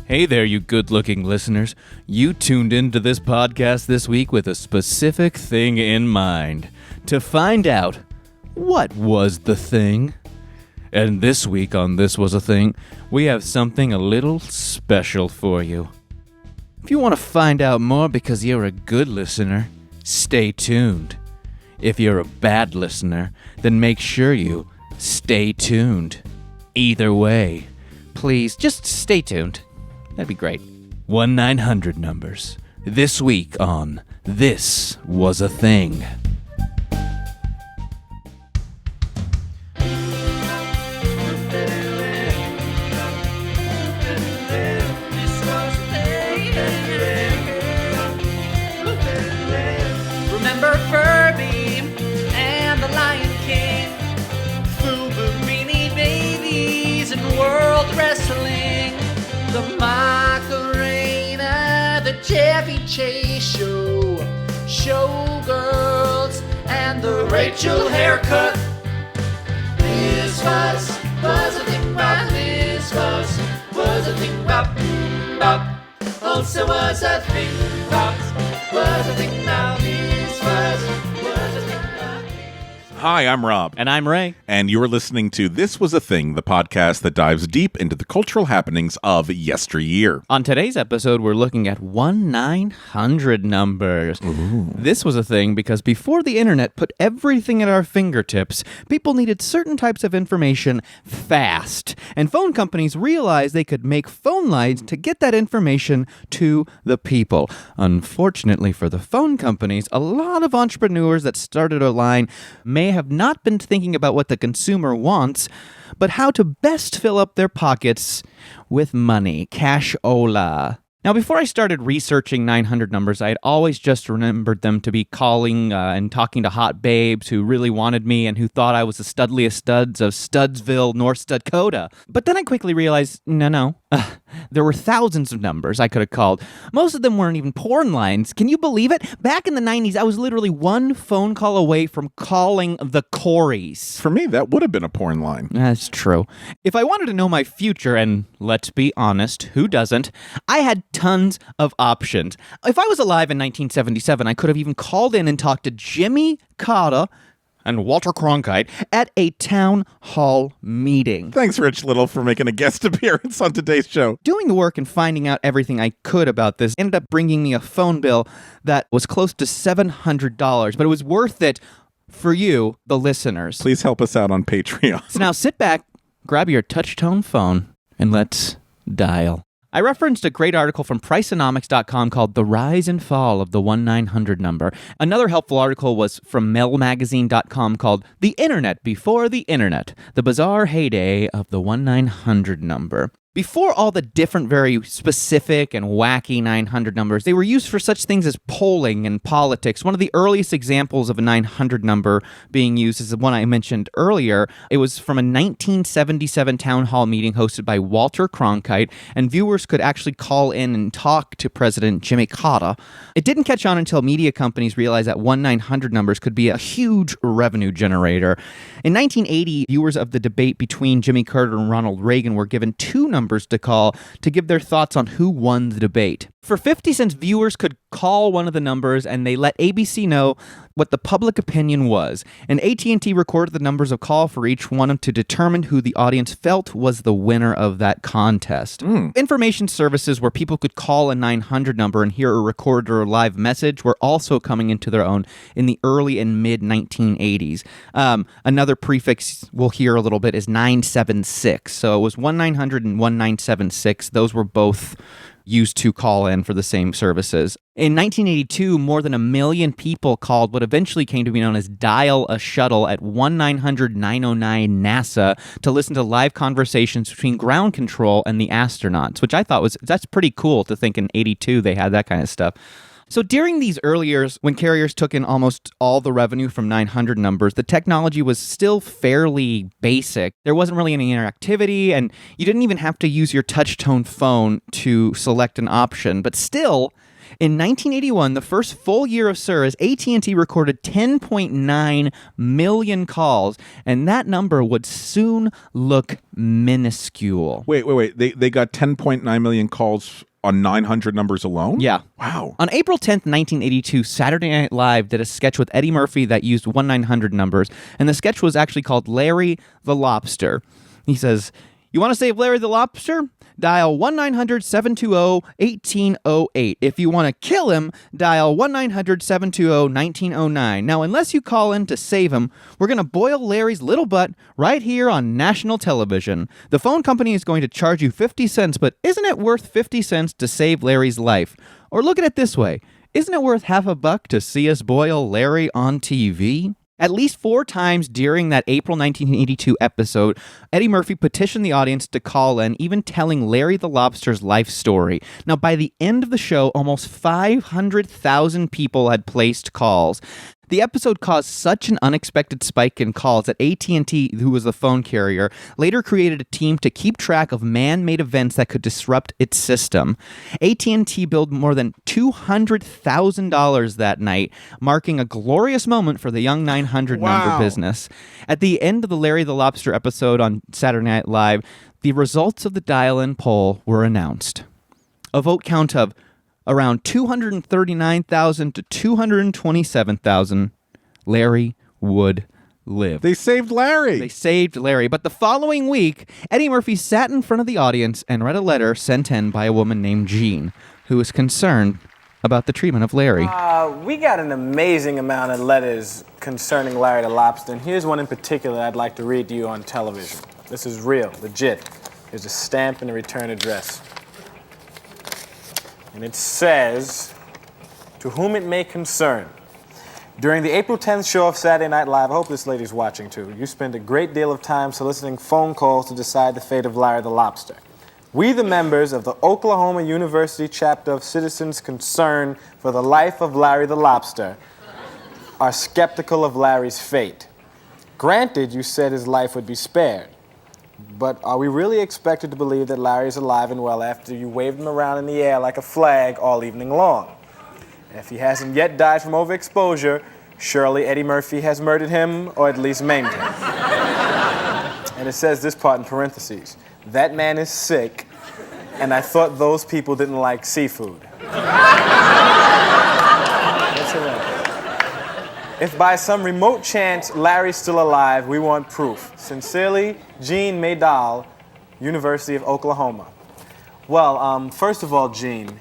Hey there, you good-looking listeners. You tuned into this podcast this week with a specific thing in mind. To find out, what was the thing? And this week on This Was a Thing, we have something a little special for you. If you want to find out more because you're a good listener, stay tuned. If you're a bad listener, then make sure you stay tuned. Either way, please just stay tuned. That'd be great. 1-900 numbers. This week on This Was a Thing. Remember Furby and the Lion King, Fuburini babies and World Wrestling, the Macarena, the Chevy Chase show, Showgirls, and the Rachel haircut. This was a thing bop. This was a thing bop. Bop. Also was a thing bop. Was a thing bop. This was a thing bop. Hi, I'm Rob. And I'm Ray. And you're listening to This Was a Thing, the podcast that dives deep into the cultural happenings of yesteryear. On today's episode, we're looking at 1-900 numbers. Ooh. This was a thing because before the internet put everything at our fingertips, people needed certain types of information fast. And phone companies realized they could make phone lines to get that information to the people. Unfortunately for the phone companies, a lot of entrepreneurs that started a line may have not been thinking about what the consumer wants, but how to best fill up their pockets with money. Cash-ola. Now, before I started researching 900 numbers, I had always just remembered them to be calling and talking to hot babes who really wanted me and who thought I was the studliest studs of Studsville, North Dakota. But then I quickly realized, no. There were thousands of numbers I could have called. Most of them weren't even porn lines. Can you believe it? Back in the 90s, I was literally one phone call away from calling the Coreys. For me, that would have been a porn line. That's true. If I wanted to know my future, and let's be honest, who doesn't, I had tons of options. If I was alive in 1977, I could have even called in and talked to Jimmy Carter and Walter Cronkite at a town hall meeting. Thanks, Rich Little, for making a guest appearance on today's show. Doing the work and finding out everything I could about this ended up bringing me a phone bill that was close to $700, but it was worth it for you, the listeners. Please help us out on Patreon. So now sit back, grab your touch-tone phone, and let's dial. I referenced a great article from Priceonomics.com called The Rise and Fall of the 1-900 Number. Another helpful article was from MailMagazine.com called The Internet Before the Internet, the Bizarre Heyday of the 1-900 Number. Before all the different, very specific and wacky 900 numbers, they were used for such things as polling and politics. One of the earliest examples of a 900 number being used is the one I mentioned earlier. It was from a 1977 town hall meeting hosted by Walter Cronkite, and viewers could actually call in and talk to President Jimmy Carter. It didn't catch on until media companies realized that 1-900 numbers could be a huge revenue generator. In 1980, viewers of the debate between Jimmy Carter and Ronald Reagan were given two numbers to call to give their thoughts on who won the debate. For 50 cents, viewers could call one of the numbers and they let ABC know what the public opinion was. And AT&T recorded the numbers of call for each one to determine who the audience felt was the winner of that contest. Information services where people could call a 900 number and hear a recorded or live message were also coming into their own in the early and mid-1980s. Another prefix we'll hear a little bit is 976. So it was 1-900 and 1976. Those were both used to call in for the same services. In 1982, more than 1 million people called what eventually came to be known as Dial a Shuttle at 1-900-909-NASA to listen to live conversations between ground control and the astronauts, which I thought that's pretty cool to think in 82 they had that kind of stuff. So during these early years, when carriers took in almost all the revenue from 900 numbers, the technology was still fairly basic. There wasn't really any interactivity, and you didn't even have to use your touch-tone phone to select an option. But still, In 1981, the first full year of service, AT&T recorded 10.9 million calls, and that number would soon look minuscule. Wait. They got 10.9 million calls on 900 numbers alone? Yeah. Wow. On April 10th, 1982, Saturday Night Live did a sketch with Eddie Murphy that used 1-900 numbers, and the sketch was actually called Larry the Lobster. He says, "You want to save Larry the Lobster? Dial 1-900-720-1808. If you want to kill him, dial 1-900-720-1909. Now, unless you call in to save him, we're going to boil Larry's little butt right here on national television. The phone company is going to charge you 50 cents, but isn't it worth 50 cents to save Larry's life? Or look at it this way. Isn't it worth half a buck to see us boil Larry on TV?" At least 4 times during that April 1982 episode, Eddie Murphy petitioned the audience to call in, even telling Larry the Lobster's life story. Now, by the end of the show, almost 500,000 people had placed calls. The episode caused such an unexpected spike in calls that AT&T, who was the phone carrier, later created a team to keep track of man-made events that could disrupt its system. AT&T billed more than $200,000 that night, marking a glorious moment for the young 900 number business. At the end of the Larry the Lobster episode on Saturday Night Live, the results of the dial-in poll were announced. A vote count of around 239,000 to 227,000, Larry would live. They saved Larry. They saved Larry. But the following week, Eddie Murphy sat in front of the audience and read a letter sent in by a woman named Jean, who was concerned about the treatment of Larry. We got an amazing amount of letters concerning Larry the Lobster, and here's one in particular I'd like to read to you on television. This is real, legit. Here's a stamp and a return address. And it says, "To whom it may concern, during the April 10th show of Saturday Night Live," I hope this lady's watching too, "you spend a great deal of time soliciting phone calls to decide the fate of Larry the Lobster. We, the members of the Oklahoma University chapter of Citizens Concerned for the Life of Larry the Lobster, are skeptical of Larry's fate. Granted, you said his life would be spared. But are we really expected to believe that Larry is alive and well after you waved him around in the air like a flag all evening long? And if he hasn't yet died from overexposure, surely Eddie Murphy has murdered him or at least maimed him." And it says this part in parentheses. "That man is sick, and I thought those people didn't like seafood." That's it. "If by some remote chance Larry's still alive, we want proof. Sincerely, Jean Maydal, University of Oklahoma." Well, first of all, Jean,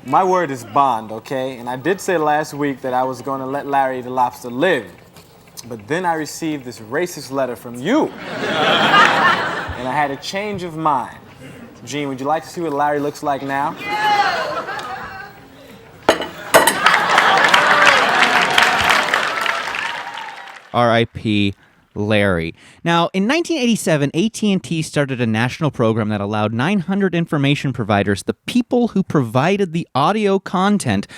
my word is bond, okay? And I did say last week that I was going to let Larry the Lobster live. But then I received this racist letter from you. And I had a change of mind. Jean, would you like to see what Larry looks like now? R.I.P. Larry. Now, in 1987, AT&T started a national program that allowed 900 information providers, the people who provided the audio content,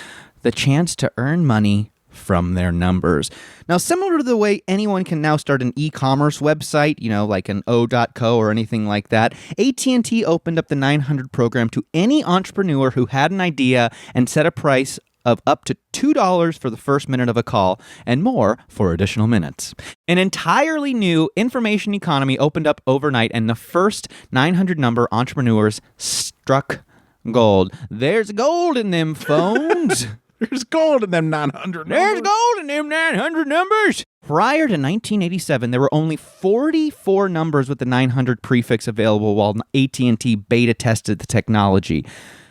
the chance to earn money from their numbers. Now, similar to the way anyone can now start an e-commerce website, like an O.co or anything like that, AT&T opened up the 900 program to any entrepreneur who had an idea and set a price of up to $2 for the first minute of a call and more for additional minutes. An entirely new information economy opened up overnight, and the first 900 number entrepreneurs struck gold. There's gold in them phones. There's gold in them 900 numbers. There's gold in them 900 numbers. Prior to 1987, there were only 44 numbers with the 900 prefix available while AT&T beta tested the technology.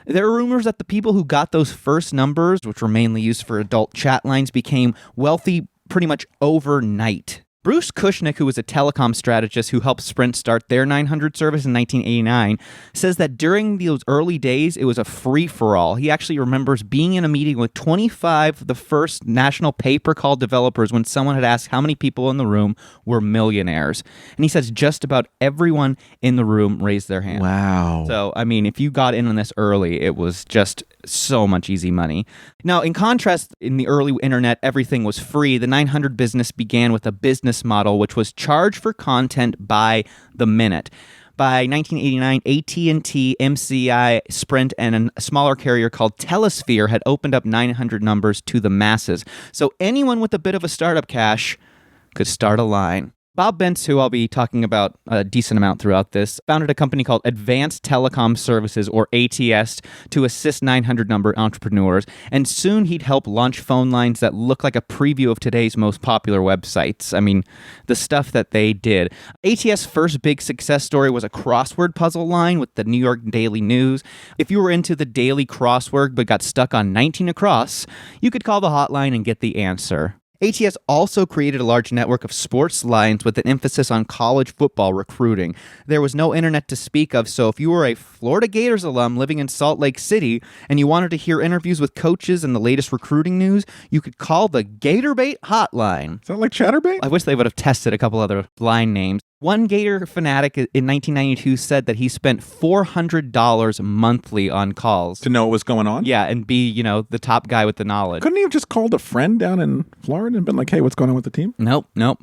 There are rumors that the people who got those first numbers, which were mainly used for adult chat lines, became wealthy pretty much overnight. Bruce Kushnick, who was a telecom strategist who helped Sprint start their 900 service in 1989, says that during those early days, it was a free-for-all. He actually remembers being in a meeting with 25 of the first national pay-per-call developers when someone had asked how many people in the room were millionaires. And he says just about everyone in the room raised their hand. Wow. So, I mean, if you got in on this early, it was just so much easy money. Now, in contrast, in the early internet, everything was free. The 900 business began with a business model, which was charge for content by the minute. By 1989, AT&T, MCI, Sprint, and a smaller carrier called Telesphere had opened up 900 numbers to the masses. So anyone with a bit of a startup cash could start a line. Bob Bentz, who I'll be talking about a decent amount throughout this, founded a company called Advanced Telecom Services, or ATS, to assist 900-number entrepreneurs, and soon he'd help launch phone lines that look like a preview of today's most popular websites. I mean, the stuff that they did. ATS' first big success story was a crossword puzzle line with the New York Daily News. If you were into the daily crossword but got stuck on 19 across, you could call the hotline and get the answer. ATS also created a large network of sports lines with an emphasis on college football recruiting. There was no internet to speak of, so if you were a Florida Gators alum living in Salt Lake City and you wanted to hear interviews with coaches and the latest recruiting news, you could call the Gatorbait hotline. Is that like Chatterbait? I wish they would have tested a couple other line names. One Gator fanatic in 1992 said that he spent $400 monthly on calls. To know what was going on? Yeah, and be, the top guy with the knowledge. Couldn't he have just called a friend down in Florida and been like, hey, what's going on with the team? Nope. Now,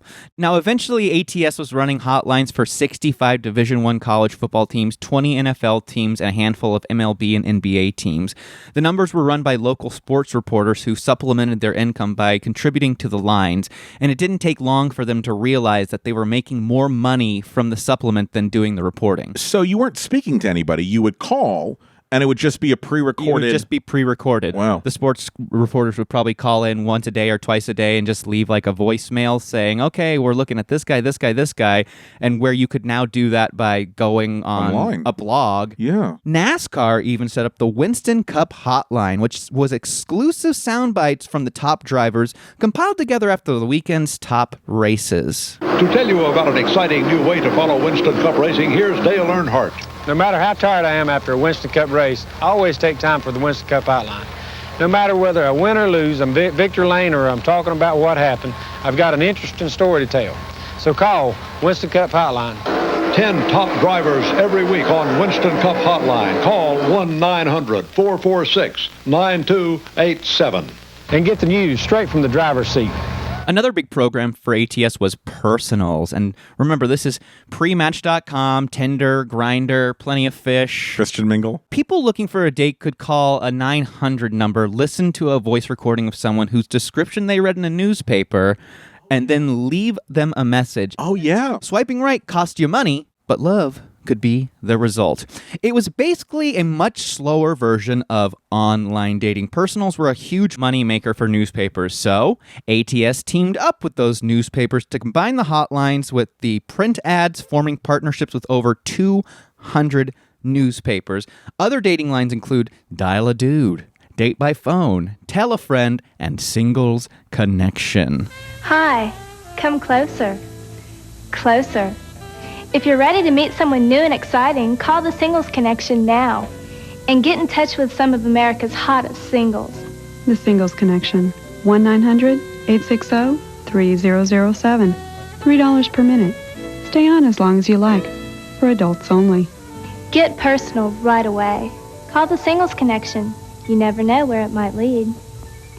eventually, ATS was running hotlines for 65 Division I college football teams, 20 NFL teams, and a handful of MLB and NBA teams. The numbers were run by local sports reporters who supplemented their income by contributing to the lines, and it didn't take long for them to realize that they were making more money from the supplement than doing the reporting. So you weren't speaking to anybody. You would call, and it would just be a pre-recorded... It would just be pre-recorded. Wow. The sports reporters would probably call in once a day or twice a day and just leave like a voicemail saying, okay, we're looking at this guy, and where you could now do that by going on online. A blog. Yeah. NASCAR even set up the Winston Cup Hotline, which was exclusive sound bites from the top drivers compiled together after the weekend's top races. To tell you about an exciting new way to follow Winston Cup racing, here's Dale Earnhardt. No matter how tired I am after a Winston Cup race, I always take time for the Winston Cup Hotline. No matter whether I win or lose, I'm Victor Lane or I'm talking about what happened, I've got an interesting story to tell. So call Winston Cup Hotline. 10 top drivers every week on Winston Cup Hotline. Call 1-900-446-9287. And get the news straight from the driver's seat. Another big program for ATS was Personals. And remember, this is prematch.com, Tinder, Grindr, Plenty of Fish. Christian Mingle. People looking for a date could call a 900 number, listen to a voice recording of someone whose description they read in a newspaper, and then leave them a message. Oh, yeah. Swiping right cost you money, but love could be the result. It was basically a much slower version of online dating. Personals were a huge moneymaker for newspapers, so ATS teamed up with those newspapers to combine the hotlines with the print ads, forming partnerships with over 200 newspapers. Other dating lines include Dial a Dude, Date by Phone, Tell a Friend, and Singles Connection. Hi, come closer. Closer. If you're ready to meet someone new and exciting, call the Singles Connection now and get in touch with some of America's hottest singles. The Singles Connection, 1-900-860-3007. $3 per minute. Stay on as long as you like. For adults only. Get personal right away. Call the Singles Connection. You never know where it might lead.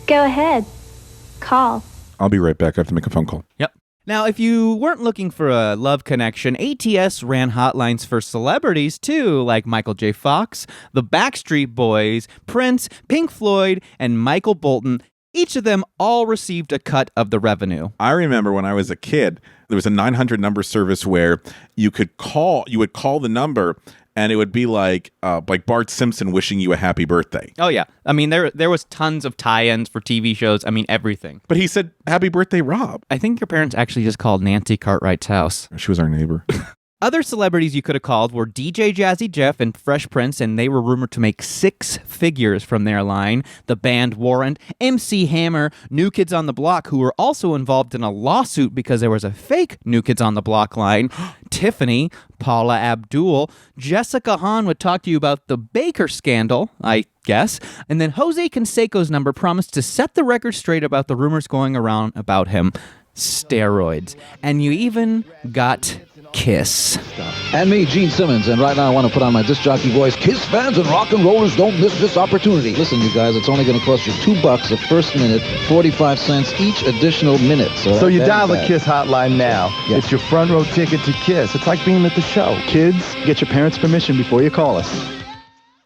Go ahead. Call. I'll be right back. I have to make a phone call. Yep. Now, if you weren't looking for a love connection, ATS ran hotlines for celebrities, too, like Michael J. Fox, the Backstreet Boys, Prince, Pink Floyd, and Michael Bolton. Each of them all received a cut of the revenue. I remember when I was a kid, there was a 900 number service where you would call the number, and it would be like Bart Simpson wishing you a happy birthday. Oh, yeah. I mean, there was tons of tie-ins for TV shows. I mean, everything. But he said, happy birthday, Rob. I think your parents actually just called Nancy Cartwright's house. She was our neighbor. Other celebrities you could have called were DJ Jazzy Jeff and Fresh Prince, and they were rumored to make 6 figures from their line. The band Warrant, MC Hammer, New Kids on the Block, who were also involved in a lawsuit because there was a fake New Kids on the Block line. Tiffany, Paula Abdul, Jessica Hahn would talk to you about the Baker scandal, I guess. And then Jose Canseco's number promised to set the record straight about the rumors going around about him. Steroids. And you even got Kiss. And me, Gene Simmons, and right now I want to put on my disc jockey voice. Kiss fans and rock and rollers, don't miss this opportunity. Listen, you guys, it's only going to cost you $2 the first minute, 45 cents each additional minute. So you dial the Kiss hotline now. Yeah. It's your front row ticket to Kiss. It's like being at the show. Kids, get your parents' permission before you call us.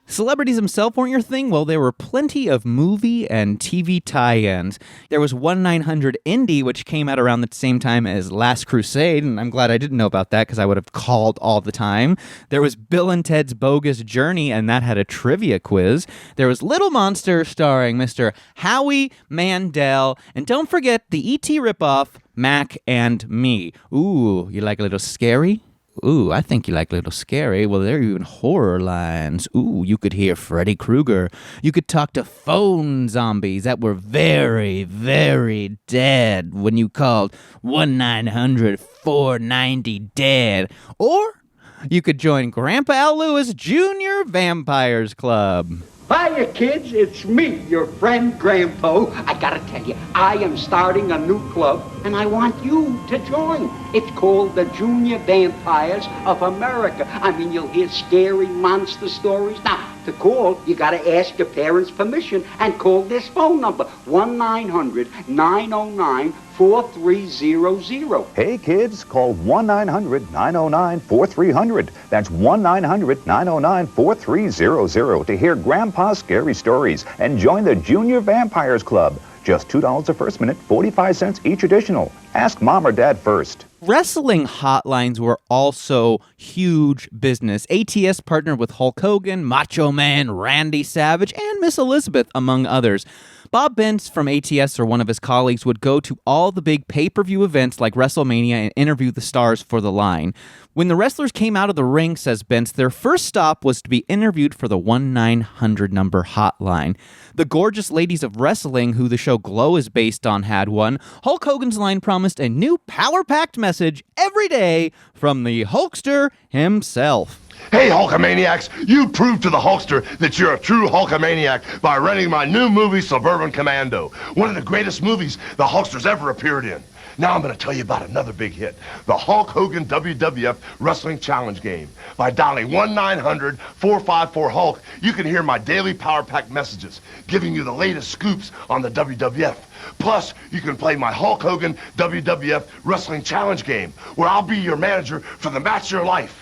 Celebrities themselves weren't your thing? Well, there were plenty of movie and TV tie-ins. There was 1-900-INDY, which came out around the same time as Last Crusade, and I'm glad I didn't know about that because I would have called all the time. There was Bill and Ted's Bogus Journey, and that had a trivia quiz. There was Little Monster starring Mr. Howie Mandel. And don't forget the E.T. ripoff, Mac and Me. Ooh, you like a little scary? Ooh, I think you like a little scary. Well, there are even horror lines. Ooh, you could hear Freddy Krueger. You could talk to phone zombies that were very, very dead when you called 1-900-490-DEAD. Or you could join Grandpa Al Lewis Jr. Vampires Club. Hiya, kids. It's me, your friend Grandpa. I gotta tell you, I am starting a new club, and I want you to join. It's called the Junior Vampires of America. I mean, you'll hear scary monster stories. Now, to call, you gotta ask your parents' permission and call this phone number, 1-900-909-4300. Hey, kids, call 1-900-909-4300. That's 1-900-909-4300 to hear Grandpa's scary stories and join the Junior Vampires Club. Just $2 the first minute, 45 cents each additional. Ask Mom or Dad first. Wrestling hotlines were also huge business. ATS partnered with Hulk Hogan, Macho Man, Randy Savage, and Miss Elizabeth, among others. Bob Bentz from ATS or one of his colleagues would go to all the big pay-per-view events like WrestleMania and interview the stars for the line. When the wrestlers came out of the ring, says Bentz, their first stop was to be interviewed for the 1-900 number hotline. The gorgeous ladies of wrestling, who the show Glow is based on, had one. Hulk Hogan's line promised a new power-packed message every day from the Hulkster himself. Hey, Hulkamaniacs, you proved to the Hulkster that you're a true Hulkamaniac by renting my new movie, Suburban Commando, one of the greatest movies the Hulkster's ever appeared in. Now I'm going to tell you about another big hit, the Hulk Hogan WWF Wrestling Challenge Game. By dialing 1-900-454-HULK, you can hear my daily power-packed messages, giving you the latest scoops on the WWF. Plus, you can play my Hulk Hogan WWF Wrestling Challenge Game, where I'll be your manager for the match of your life.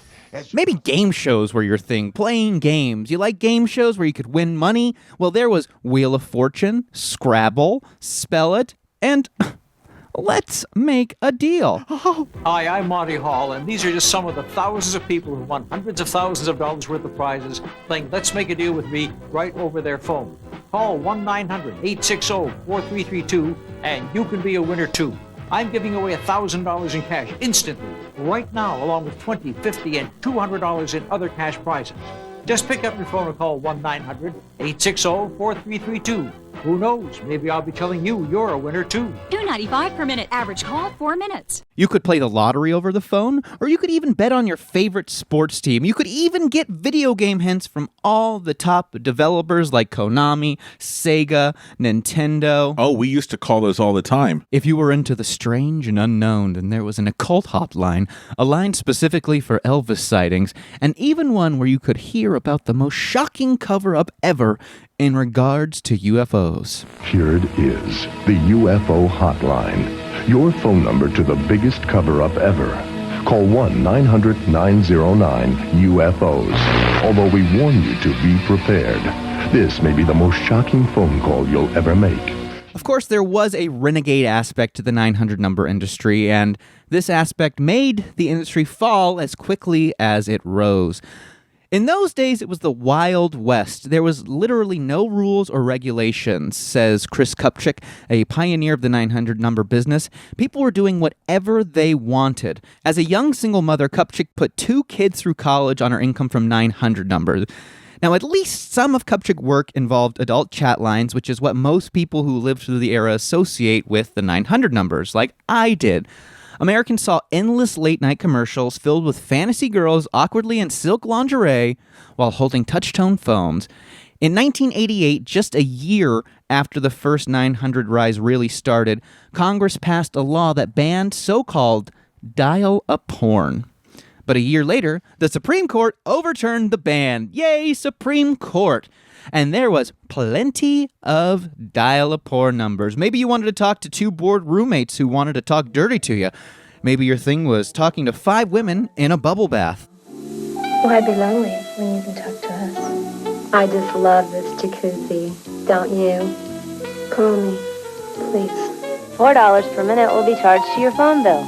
Maybe game shows were your thing, playing games. You like game shows where you could win money? Well, there was Wheel of Fortune, Scrabble, Spell It, and Let's Make a Deal. Hi, I'm Monty Hall, and these are just some of the thousands of people who won hundreds of thousands of dollars worth of prizes playing Let's Make a Deal with me right over their phone. Call 1-900-860-4332, and you can be a winner too. I'm giving away $1,000 in cash instantly, right now, along with $20, $50, and $200 in other cash prizes. Just pick up your phone and call 1-900-860-4332. Who knows? Maybe I'll be telling you you're a winner too. $2.95 per minute. Average call, 4 minutes. You could play the lottery over the phone, or you could even bet on your favorite sports team. You could even get video game hints from all the top developers like Konami, Sega, Nintendo. Oh, we used to call those all the time. If you were into the strange and unknown, then there was an occult hotline, a line specifically for Elvis sightings, and even one where you could hear about the most shocking cover-up ever in regards to UFOs. Here it is, the UFO hotline. Your phone number to the biggest cover-up ever. Call 1-900-909-UFOs. Although we warn you to be prepared. This may be the most shocking phone call you'll ever make. Of course, there was a renegade aspect to the 900 number industry, and this aspect made the industry fall as quickly as it rose. In those days, it was the Wild West. There was literally no rules or regulations, says Chris Kupchik, a pioneer of the 900 number business. People were doing whatever they wanted. As a young single mother, Kupchik put 2 kids through college on her income from 900 numbers. Now, at least some of Kupchik's work involved adult chat lines, which is what most people who lived through the era associate with the 900 numbers, like I did. Americans saw endless late-night commercials filled with fantasy girls awkwardly in silk lingerie while holding touch-tone phones. In 1988, just a year after the first 900 rise really started, Congress passed a law that banned so-called dial-up porn. But a year later, the Supreme Court overturned the ban. Yay, Supreme Court! And there was plenty of dial-a-poor numbers. Maybe you wanted to talk to 2 bored roommates who wanted to talk dirty to you. Maybe your thing was talking to 5 women in a bubble bath. Why be lonely when you can talk to us? I just love this jacuzzi, don't you? Call me, please. $4 per minute will be charged to your phone bill.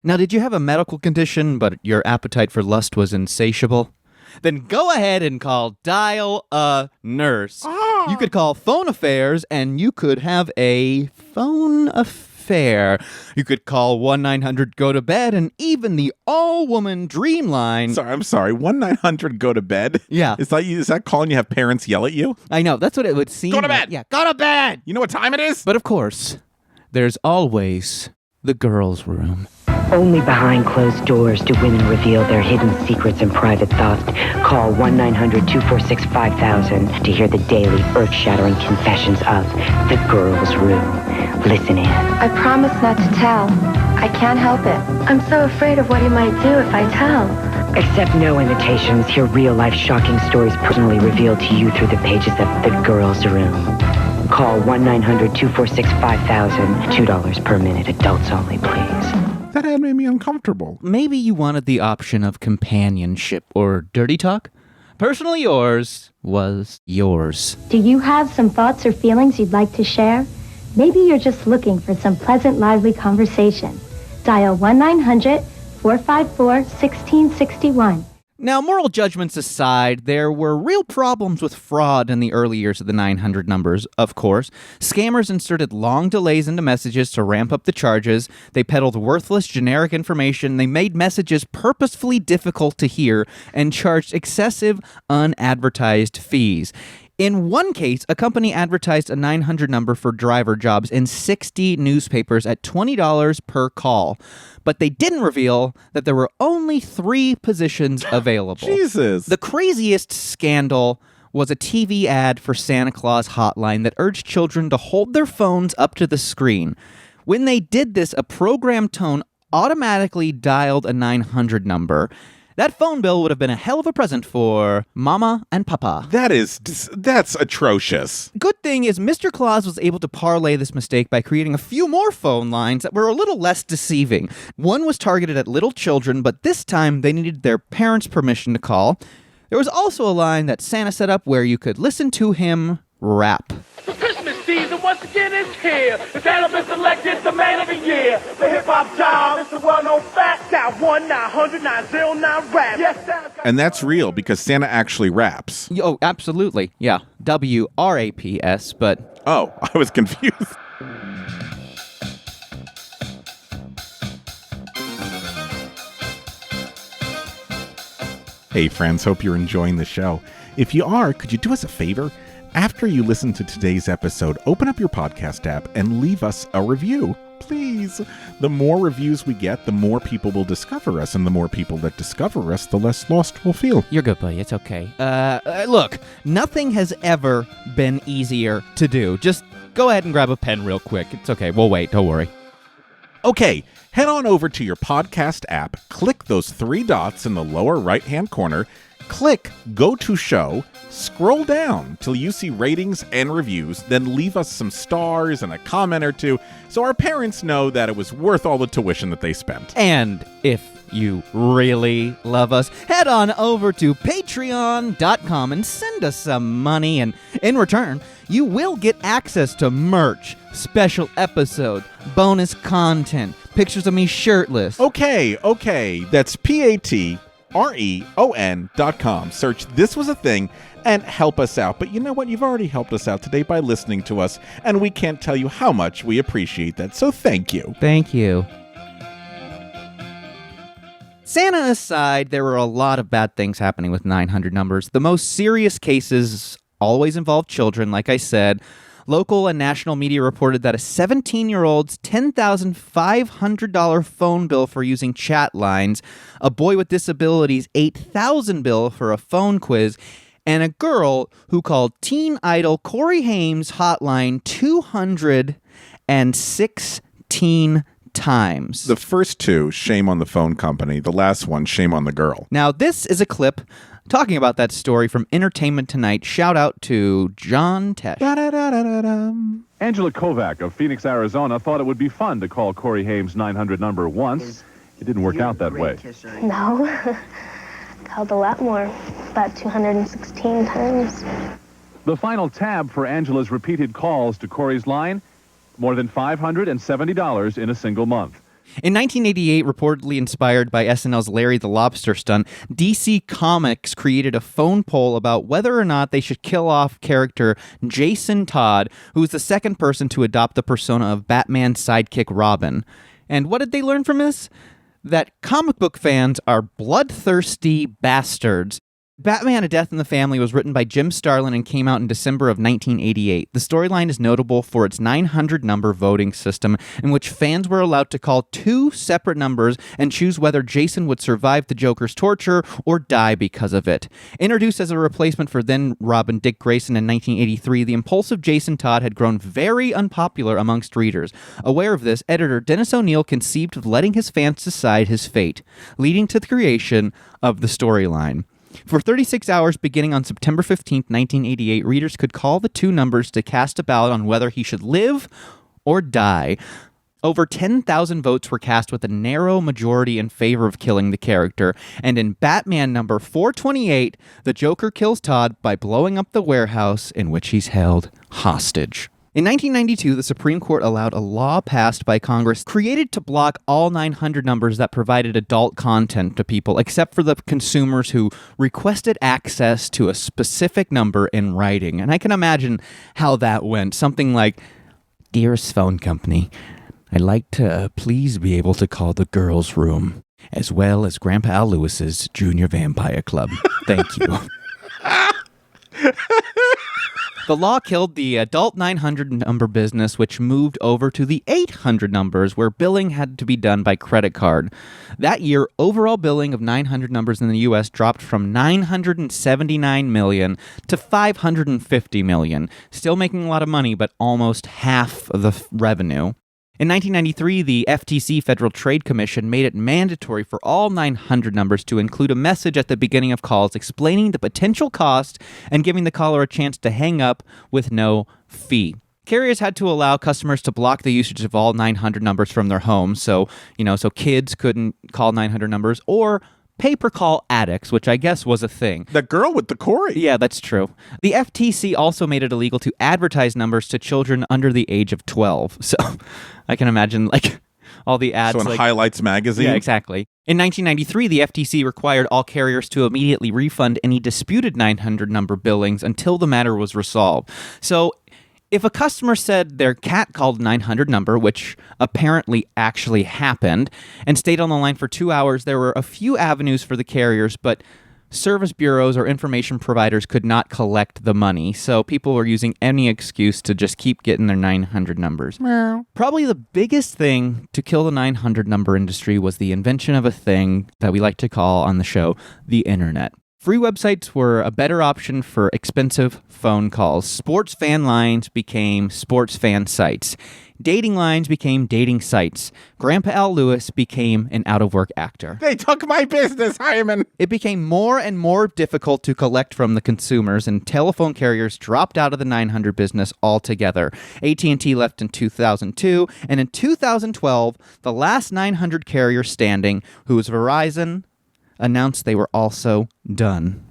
Now, did you have a medical condition, but your appetite for lust was insatiable? Then go ahead and call Dial a Nurse. You could call Phone Affairs, and you could have a phone affair. You could call 1-900-GO-TO-BED, and even the all-woman dream line. I'm sorry. 1-900-GO-TO-BED? Yeah. Is that calling you have parents yell at you? I know. That's what it would seem. Go to bed! Yeah, go to bed! You know what time it is? But of course, there's always the girls' room. Only behind closed doors do women reveal their hidden secrets and private thoughts. Call 1-900-246-5000 to hear the daily earth-shattering confessions of the girls' room. Listen in. I promise not to tell. I can't help it. I'm so afraid of what he might do if I tell. Accept no imitations. Hear real-life shocking stories personally revealed to you through the pages of the girls' room. Call 1-900-246-5000. $2 per minute. Adults only, please. That ad made me uncomfortable. Maybe you wanted the option of companionship or dirty talk. Personally yours was yours. Do you have some thoughts or feelings you'd like to share? Maybe you're just looking for some pleasant, lively conversation. Dial 1-900-454-1661. Now, moral judgments aside, there were real problems with fraud in the early years of the 900 numbers, of course. Scammers inserted long delays into messages to ramp up the charges. They peddled worthless, generic information. They made messages purposefully difficult to hear and charged excessive, unadvertised fees. In one case, a company advertised a 900 number for driver jobs in 60 newspapers at $20 per call. But they didn't reveal that there were only 3 positions available. Jesus. The craziest scandal was a TV ad for Santa Claus Hotline that urged children to hold their phones up to the screen. When they did this, a program tone automatically dialed a 900 number. That phone bill would have been a hell of a present for Mama and Papa. That's atrocious. Good thing is Mr. Claus was able to parlay this mistake by creating a few more phone lines that were a little less deceiving. One was targeted at little children, but this time they needed their parents' permission to call. There was also a line that Santa set up where you could listen to him rap. The Christmas season once again is here. The Santa been selected the man of the year. The hip-hop job is the well-known fact. Now 1-900-909-RAP. Yes, And that's real because Santa actually raps. Oh, absolutely. Yeah. W-R-A-P-S, but... Oh, I was confused. Hey friends, hope you're enjoying the show. If you are, could you do us a favor? After you listen to today's episode, open up your podcast app and leave us a review. Please. The more reviews we get, the more people will discover us, and the more people that discover us, the less lost we'll feel. You're good, buddy. It's okay. Look, nothing has ever been easier to do. Just go ahead and grab a pen real quick. It's okay. We'll wait. Don't worry. Okay, head on over to your podcast app, click those 3 dots in the lower right-hand corner, click Go to Show, scroll down till you see ratings and reviews, then leave us some stars and a comment or 2 so our parents know that it was worth all the tuition that they spent. And if you really love us, head on over to patreon.com and send us some money, and in return, you will get access to merch, special episodes, bonus content, pictures of me shirtless. Okay, that's patreon.com. Search This Was a Thing and help us out. But you know what? You've already helped us out today by listening to us, and we can't tell you how much we appreciate that. So thank you. Thank you. Santa aside, there were a lot of bad things happening with 900 numbers. The most serious cases always involved children, like I said. Local and national media reported that a 17-year-old's $10,500 phone bill for using chat lines, a boy with disabilities' $8,000 bill for a phone quiz, and a girl who called teen idol Corey Haim's hotline 216 times. The first two, shame on the phone company. The last one, shame on the girl. Now, this is a clip talking about that story from Entertainment Tonight. Shout out to John Tesh. Angela Kovac of Phoenix, Arizona thought it would be fun to call Corey Haim's 900 number once. It didn't work out that way. No. Called a lot more. About 216 times. The final tab for Angela's repeated calls to Corey's line, more than $570 in a single month. In 1988, reportedly inspired by SNL's Larry the Lobster stunt, DC Comics created a phone poll about whether or not they should kill off character Jason Todd, who was the second person to adopt the persona of Batman's sidekick Robin. And what did they learn from this? That comic book fans are bloodthirsty bastards. Batman: A Death in the Family was written by Jim Starlin and came out in December of 1988. The storyline is notable for its 900 number voting system, in which fans were allowed to call two separate numbers and choose whether Jason would survive the Joker's torture or die because of it. Introduced as a replacement for then Robin Dick Grayson in 1983, the impulsive Jason Todd had grown very unpopular amongst readers. Aware of this, editor Dennis O'Neil conceived of letting his fans decide his fate, leading to the creation of the storyline. For 36 hours beginning on September 15, 1988, readers could call the two numbers to cast a ballot on whether he should live or die. Over 10,000 votes were cast with a narrow majority in favor of killing the character, and in Batman number 428, the Joker kills Todd by blowing up the warehouse in which he's held hostage. In 1992, the Supreme Court allowed a law passed by Congress created to block all 900 numbers that provided adult content to people, except for the consumers who requested access to a specific number in writing. And I can imagine how that went. Something like, "Dearest phone company, I'd like to please be able to call the girls' room, as well as Grandpa Al Lewis's Junior Vampire Club. Thank you." The law killed the adult 900 number business, which moved over to the 800 numbers, where billing had to be done by credit card. That year, overall billing of 900 numbers in the U.S. dropped from $979 million to $550 million, still making a lot of money, but almost half of the revenue. In 1993, the FTC, Federal Trade Commission, made it mandatory for all 900 numbers to include a message at the beginning of calls explaining the potential cost and giving the caller a chance to hang up with no fee. Carriers had to allow customers to block the usage of all 900 numbers from their homes, so kids couldn't call 900 numbers, or pay-per-call addicts, which I guess was a thing. The girl with the Corey. Yeah, that's true. The FTC also made it illegal to advertise numbers to children under the age of 12. So I can imagine, all the ads. So in Highlights magazine? Yeah, exactly. In 1993, the FTC required all carriers to immediately refund any disputed 900 number billings until the matter was resolved. So if a customer said their cat called 900 number, which apparently actually happened, and stayed on the line for 2 hours, there were a few avenues for the carriers, but service bureaus or information providers could not collect the money, so people were using any excuse to just keep getting their 900 numbers. Probably the biggest thing to kill the 900 number industry was the invention of a thing that we like to call on the show the internet. Free websites were a better option for expensive phone calls. Sports fan lines became sports fan sites. Dating lines became dating sites. Grandpa Al Lewis became an out-of-work actor. They took my business, Hyman! It became more and more difficult to collect from the consumers, and telephone carriers dropped out of the 900 business altogether. AT&T left in 2002, and in 2012, the last 900 carrier standing, who was Verizon, announced they were also done.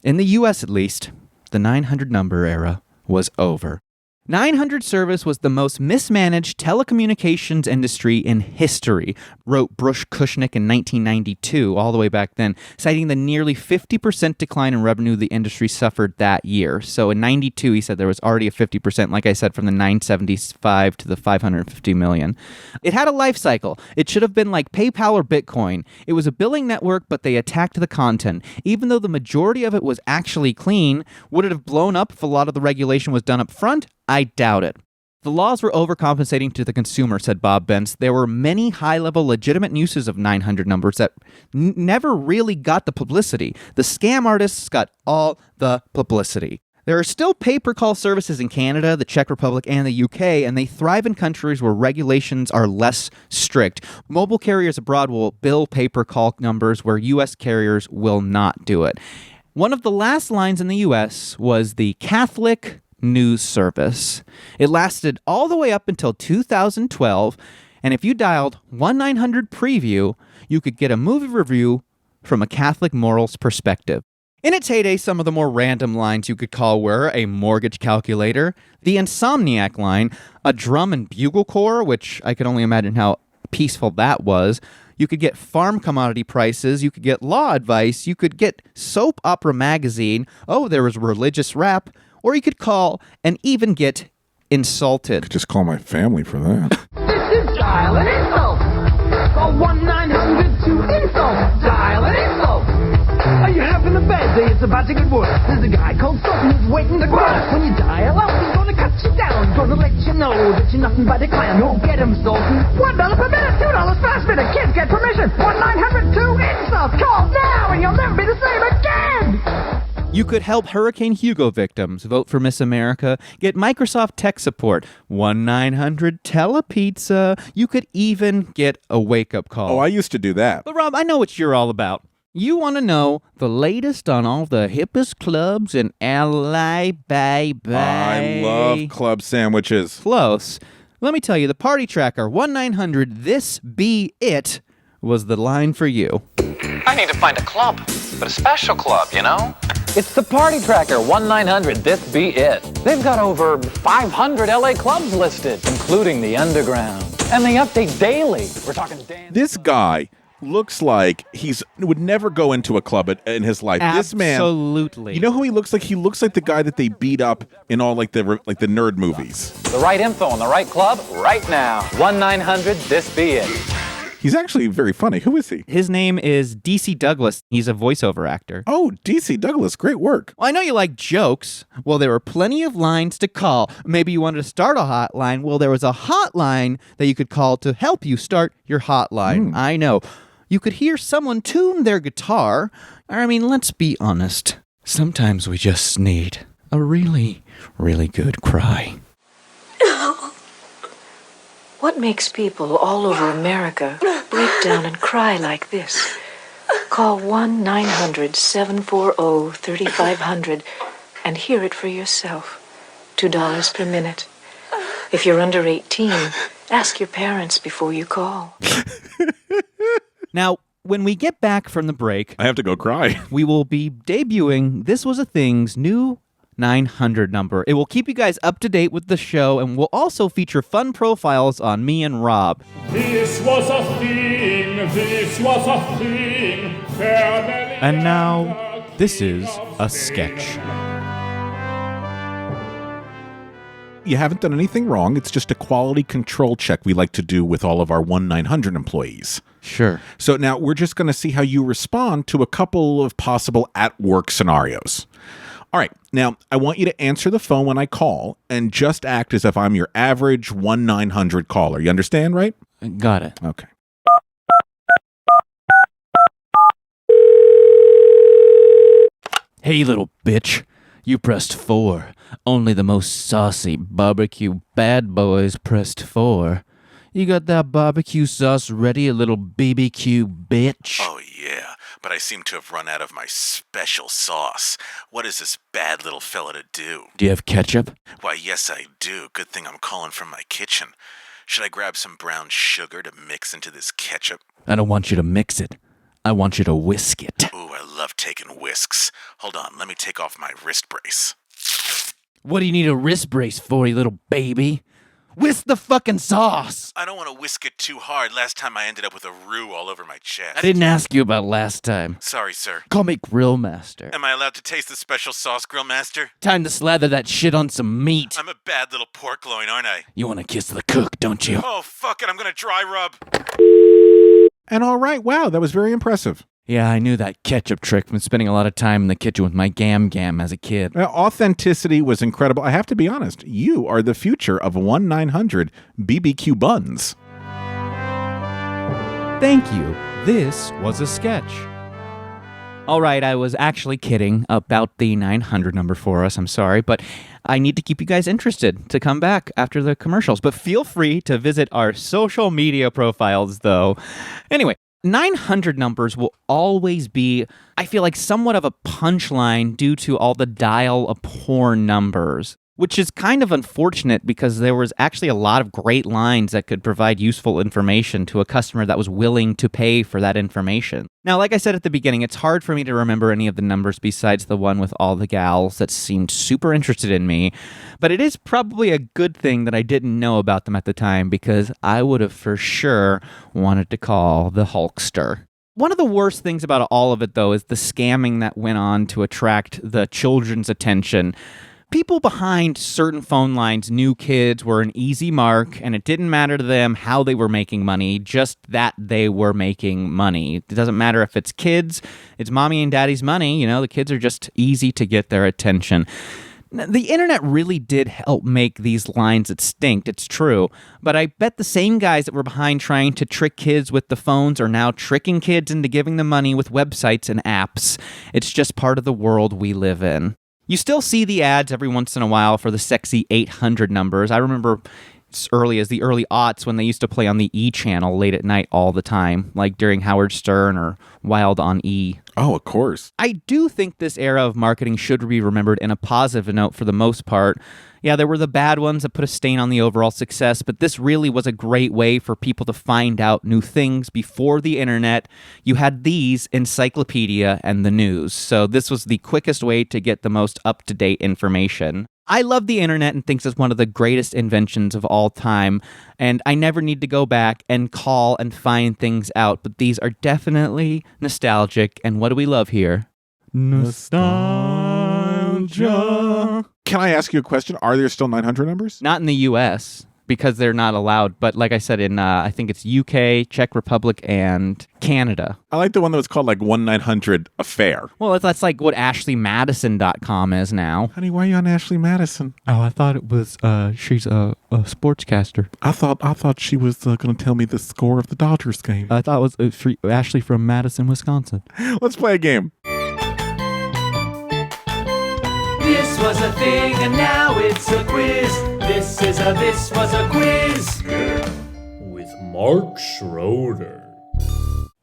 In the U.S. at least, the 900 number era was over. 900 service was the most mismanaged telecommunications industry in history, wrote Bruce Kushnick in 1992, all the way back then, citing the nearly 50% decline in revenue the industry suffered that year. So in 92, he said there was already a 50%, like I said, from the 975 to the 550 million. It had a life cycle. It should have been like PayPal or Bitcoin. It was a billing network, but they attacked the content. Even though the majority of it was actually clean, would it have blown up if a lot of the regulation was done up front? I doubt it. The laws were overcompensating to the consumer, said Bob Bentz. There were many high-level legitimate uses of 900 numbers that never really got the publicity. The scam artists got all the publicity. There are still pay-per-call services in Canada, the Czech Republic, and the UK, and they thrive in countries where regulations are less strict. Mobile carriers abroad will bill pay-per-call numbers where U.S. carriers will not do it. One of the last lines in the U.S. was the Catholic News Service. It lasted all the way up until 2012, and if you dialed 1-900-PREVIEW, you could get a movie review from a Catholic morals perspective. In its heyday, some of the more random lines you could call were a mortgage calculator, the insomniac line, a drum and bugle corps, which I could only imagine how peaceful that was. You could get farm commodity prices, you could get law advice, you could get soap opera magazine, oh, there was religious rap, or you could call and even get insulted. Just call my family for that. This is dial an insult. Call 1-900-2-INSULT. Dial an insult. Are you having a bad day? It's about to get worse. There's a guy called Sultan who's waiting to cross. When you dial up, he's gonna cut you down. Gonna let you know that you're nothing but a clown. Go get him, Sultan. $1 per minute, $2 fast minute. Kids get permission. 1-900-2-INSULT. Call now and you'll never be the same again. You could help Hurricane Hugo victims, vote for Miss America, get Microsoft tech support, 1-900-TELEPIZZA. You could even get a wake-up call. Oh, I used to do that. But Rob, I know what you're all about. You want to know the latest on all the hippest clubs in LA, baby. I love club sandwiches. Close. Let me tell you, the party tracker, 1-900-THIS-BE-IT, was the line for you. I need to find a club, but a special club, you know? It's the Party Tracker, 1-900-THIS-BE-IT. They've got over 500 LA clubs listed, including the Underground. And they update daily. We're talking This guy looks like would never go into a club in his life. This man, absolutely. You know who he looks like? He looks like the guy that they beat up in all like the nerd movies. The right info on the right club right now. 1-900-THIS-BE-IT. He's actually very funny. Who is he? His name is DC Douglas. He's a voiceover actor. Oh, DC Douglas. Great work. Well, I know you like jokes. Well, there were plenty of lines to call. Maybe you wanted to start a hotline. Well, there was a hotline that you could call to help you start your hotline. I know. You could hear someone tune their guitar. I mean, let's be honest. Sometimes we just need a really, really good cry. What makes people all over America break down and cry like this? Call 1-900-740-3500 and hear it for yourself. $2 per minute. If you're under 18, ask your parents before you call. Now, when we get back from the break, I have to go cry. We will be debuting This Was a Thing's new 900 number. It will keep you guys up to date with the show and will also feature fun profiles on me and Rob. This was a thing, this was a thing. And now, this is a sketch. You haven't done anything wrong. It's just a quality control check we like to do with all of our 1-900 employees. Sure. So now we're just going to see how you respond to a couple of possible at-work scenarios. All right, now I want you to answer the phone when I call and just act as if I'm your average 1-900 caller. You understand, right? Got it. Okay. Hey, little bitch. You pressed 4. Only the most saucy barbecue bad boys pressed 4. You got that barbecue sauce ready, a little BBQ bitch? Oh, yeah, but I seem to have run out of my special sauce. What is this bad little fella to do? Do you have ketchup? Why, yes, I do. Good thing I'm calling from my kitchen. Should I grab some brown sugar to mix into this ketchup? I don't want you to mix it. I want you to whisk it. Ooh, I love taking whisks. Hold on, let me take off my wrist brace. What do you need a wrist brace for, you little baby? Whisk the fucking sauce! I don't want to whisk it too hard. Last time I ended up with a roux all over my chest. I didn't ask you about last time. Sorry, sir. Call me Grill Master. Am I allowed to taste the special sauce, Grill Master? Time to slather that shit on some meat. I'm a bad little pork loin, aren't I? You want to kiss the cook, don't you? Oh, fuck it, I'm gonna dry rub. And all right, wow, that was very impressive. Yeah, I knew that ketchup trick from spending a lot of time in the kitchen with my Gam as a kid. Authenticity was incredible. I have to be honest. You are the future of 1-900 BBQ buns. Thank you. This was a sketch. All right, I was actually kidding about the 900 number for us. I'm sorry, but I need to keep you guys interested to come back after the commercials. But feel free to visit our social media profiles, though. Anyway, 900 numbers will always be, I feel like, somewhat of a punchline due to all the dial-a-porn numbers, which is kind of unfortunate because there was actually a lot of great lines that could provide useful information to a customer that was willing to pay for that information. Now, like I said at the beginning, it's hard for me to remember any of the numbers besides the one with all the gals that seemed super interested in me, but it is probably a good thing that I didn't know about them at the time because I would have for sure wanted to call the Hulkster. One of the worst things about all of it, though, is the scamming that went on to attract the children's attention. People behind certain phone lines knew kids were an easy mark, and it didn't matter to them how they were making money, just that they were making money. It doesn't matter if it's kids, it's mommy and daddy's money. You know, the kids are just easy to get their attention. The internet really did help make these lines extinct, it's true, but I bet the same guys that were behind trying to trick kids with the phones are now tricking kids into giving them money with websites and apps. It's just part of the world we live in. You still see the ads every once in a while for the sexy 800 numbers. I remember as early as the early aughts when they used to play on the E! Channel late at night all the time, like during Howard Stern or Wild on E! Oh, of course. I do think this era of marketing should be remembered in a positive note for the most part. Yeah, there were the bad ones that put a stain on the overall success, but this really was a great way for people to find out new things before the internet. You had these, encyclopedia and the news, so this was the quickest way to get the most up-to-date information. I love the internet and think it's one of the greatest inventions of all time, and I never need to go back and call and find things out, but these are definitely nostalgic, and what do we love here? Nostalgia. Can I ask you a question? Are there still 900 numbers? Not in the U.S., because they're not allowed, but like I said, in I think it's UK, Czech Republic, and Canada. I like the one that was called like 1-900-AFFAIR. Well, that's like what AshleyMadison.com is now. Honey, why are you on Ashley Madison? Oh, I thought it was, she's a sportscaster. I thought she was going to tell me the score of the Dodgers game. I thought it was Ashley from Madison, Wisconsin. Let's play a game. This was a thing and now it's a quiz. This was a quiz. With Mark Schroeder.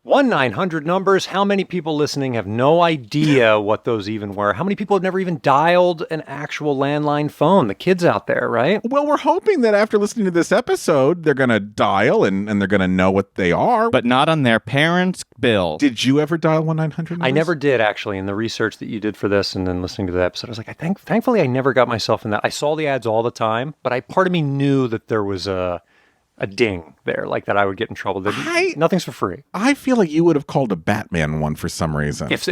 1-900 numbers. How many people listening have no idea what those even were? How many people have never even dialed an actual landline phone? The kids out there, right? Well, we're hoping that after listening to this episode, they're going to dial and they're going to know what they are. But not on their parents' bill. Did you ever dial 1-900 numbers? I never did, actually. In the research that you did for this and then listening to the episode, I was like, thankfully I never got myself in that. I saw the ads all the time, but part of me knew that there was a ding there, like that I would get in trouble. Nothing's for free. I feel like you would have called a Batman one for some reason. If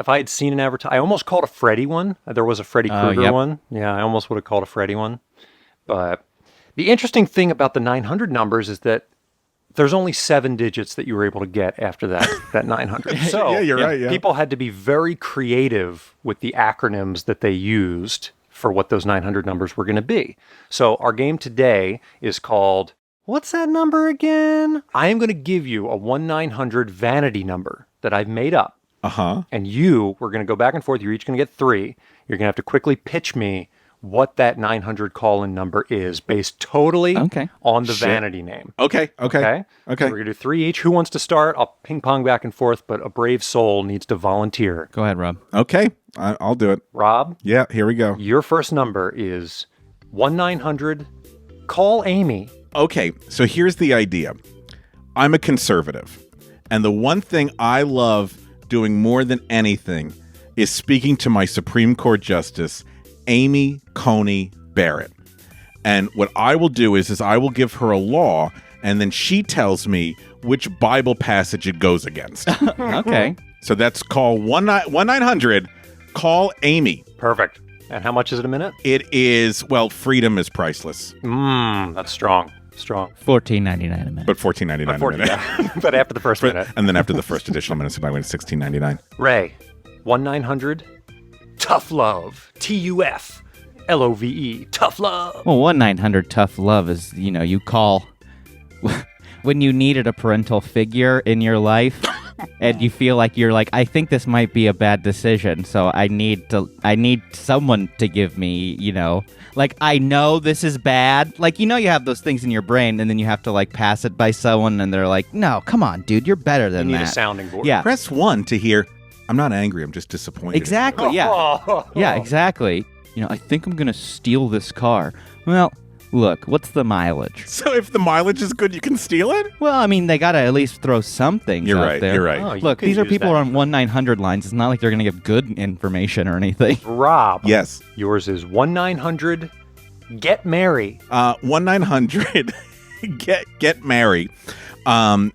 I had seen an advertisement, I almost called a Freddy one. There was a Freddy Krueger one. Yeah, I almost would have called a Freddy one. But the interesting thing about the 900 numbers is that there's only 7 digits that you were able to get after that 900. So yeah, you're right. Yeah. People had to be very creative with the acronyms that they used for what those 900 numbers were going to be. So our game today is called, what's that number again? I am going to give you a 1-900 vanity number that I've made up. Uh-huh. And we're going to go back and forth. You're each going to get 3. You're going to have to quickly pitch me what that 900 call-in number is based totally on the vanity name. Okay. So we're going to do 3 each. Who wants to start? I'll ping-pong back and forth, but a brave soul needs to volunteer. Go ahead, Rob. Okay, I'll do it. Rob? Yeah, here we go. Your first number is 1-900 call Amy. Okay, so here's the idea. I'm a conservative, and the one thing I love doing more than anything is speaking to my Supreme Court Justice, Amy Coney Barrett. And what I will do is I will give her a law, and then she tells me which Bible passage it goes against. Okay. So that's call 1-900, call Amy. Perfect. And how much is it a minute? It is, well, freedom is priceless. That's strong. $14.99 a minute. But $14.99 a minute. Yeah. But after the first minute. And then after the first additional minute, so by the way, it's $16.99. Ray, 1-900 tough love. TUFLOVE. Tough love. Well, 1-900 tough love is, you call when you needed a parental figure in your life. and you feel like you're like, I think this might be a bad decision, so I need someone to give me, like, I know this is bad. Like, you have those things in your brain, and then you have to, like, pass it by someone, and they're like, no, come on, dude, you're better than that. You need a sounding board. Yeah. Press 1 to hear, I'm not angry, I'm just disappointed. Exactly, yeah. Yeah, exactly. I think I'm going to steal this car. Well, look, what's the mileage? So if the mileage is good, you can steal it? Well, I mean, they got to at least throw something You're out right, there. you're right. Oh, you Look, could these are use people that. on 1-900 lines. It's not like they're going to give good information or anything. Rob. Yes. Yours is 1-900 Get Mary. 1-900 Get Mary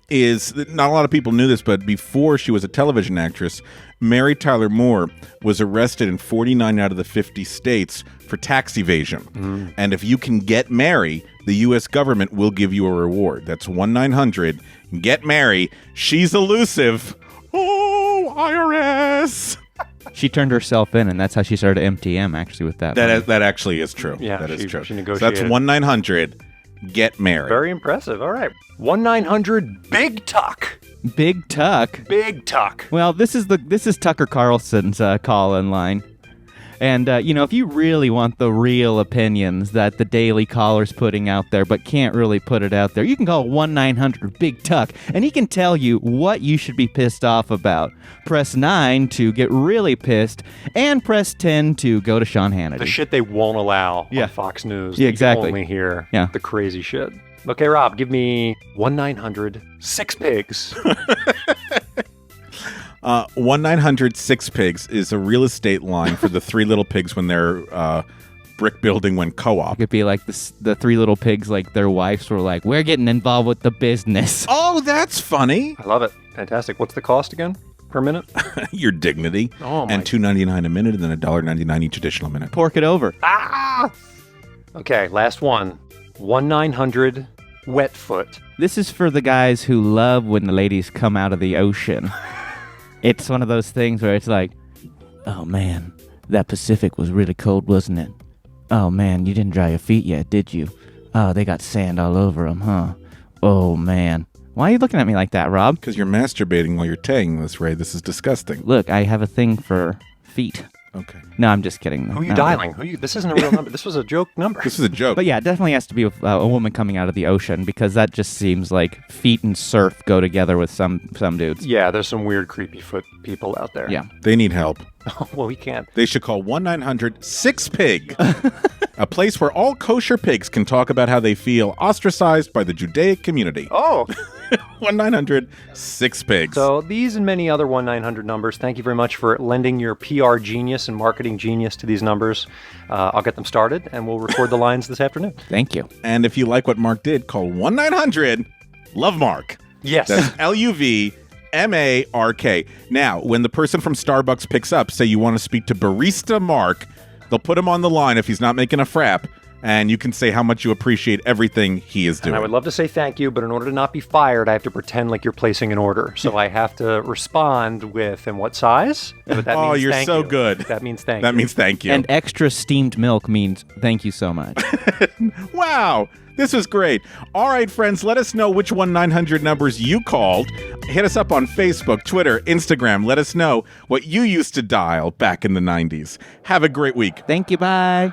is, not a lot of people knew this, but before she was a television actress, Mary Tyler Moore was arrested in 49 out of the 50 states for tax evasion. And if you can get Mary, the U.S. government will give you a reward. That's 1-900 Get Mary. She's elusive. Oh, IRS. She turned herself in, and that's how she started MTM, actually, with that. That actually is true. Yeah, that is she true. negotiated. So that's 1-900 Get Mary. Very impressive. All right. 1-900 Big Tuck. Big Tuck. Big Tuck. Well, this is Tucker Carlson's call-in line. And, if you really want the real opinions that the Daily Caller's putting out there but can't really put it out there, you can call 1-900 Big Tuck, and he can tell you what you should be pissed off about. Press 9 to get really pissed, and press 10 to go to Sean Hannity. The shit they won't allow Yeah. on Fox News. Yeah, You exactly. only hear Yeah. the crazy shit. Okay, Rob, give me 1-900 Six Pigs. 1-900 Six Pigs is a real estate line for the Three Little Pigs when their brick building went co-op. It could be like the Three Little Pigs, like their wives were like, we're getting involved with the business. Oh, that's funny. I love it. Fantastic. What's the cost again per minute? Your dignity. Oh, my. And $2.99 a minute, and then $1.99 each additional minute. Pork it over. Ah! Okay, last one. 1-900 Wetfoot. This is for the guys who love when the ladies come out of the ocean. It's one of those things where it's like, oh man, that Pacific was really cold, wasn't it? Oh man, you didn't dry your feet yet, did you? Oh, they got sand all over them, huh? Oh man. Why are you looking at me like that, Rob? Because you're masturbating while you're taying this, Ray. This is disgusting. Look, I have a thing for feet. Okay. No, I'm just kidding. Who are you dialing? This isn't a real number. This was a joke number. This is a joke. But yeah, it definitely has to be a woman coming out of the ocean, because that just seems like feet and surf go together with some dudes. Yeah, there's some weird, creepy foot people out there. Yeah. They need help. Oh, well, we can't. They should call 1-900 Six Pig, a place where all kosher pigs can talk about how they feel ostracized by the Judaic community. Oh. 1-900 Six Pigs. So these and many other 1-900 numbers, thank you very much for lending your PR genius and marketing genius to these numbers. I'll get them started, and we'll record the lines this afternoon. Thank you. And if you like what Mark did, call 1-900 Love Mark. Yes. That's LUVMARK. Now, when the person from Starbucks picks up, say you want to speak to Barista Mark, they'll put him on the line if he's not making a frap, and you can say how much you appreciate everything he is doing. And I would love to say thank you, but in order to not be fired, I have to pretend like you're placing an order. So I have to respond with, and what size? But that Oh, means you're thank so you. good. That means thank you. That means thank you. And extra steamed milk means thank you so much. Wow, this was great. All right, friends, let us know which 1-900 numbers you called. Hit us up on Facebook, Twitter, Instagram. Let us know what you used to dial back in the 90s. Have a great week. Thank you, bye.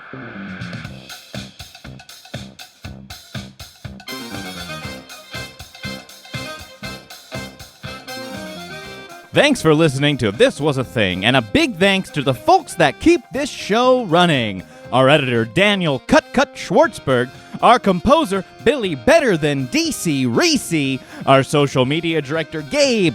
Thanks for listening to This Was a Thing, and a big thanks to the folks that keep this show running. Our editor, Daniel Cut Schwartzberg, our composer, Billy Better Than DC Reese, our social media director, Gabe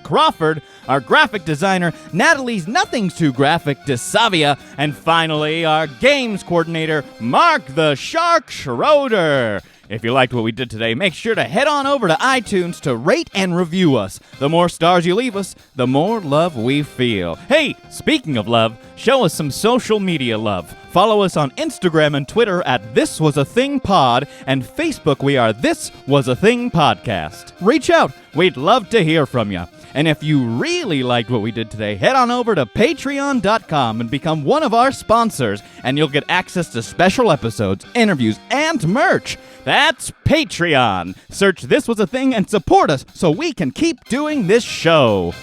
#Crawford, our graphic designer, Natalie's Nothing's Too Graphic DeSavia, and finally, our games coordinator, Mark the Shark Schroeder. If you liked what we did today, make sure to head on over to iTunes to rate and review us. The more stars you leave us, the more love we feel. Hey, speaking of love, show us some social media love. Follow us on Instagram and Twitter at This Was a Thing Pod, and Facebook we are This Was a Thing Podcast. Reach out. We'd love to hear from you. And if you really liked what we did today, head on over to patreon.com and become one of our sponsors, and you'll get access to special episodes, interviews, and merch. That's Patreon. Search This Was a Thing and support us so we can keep doing this show.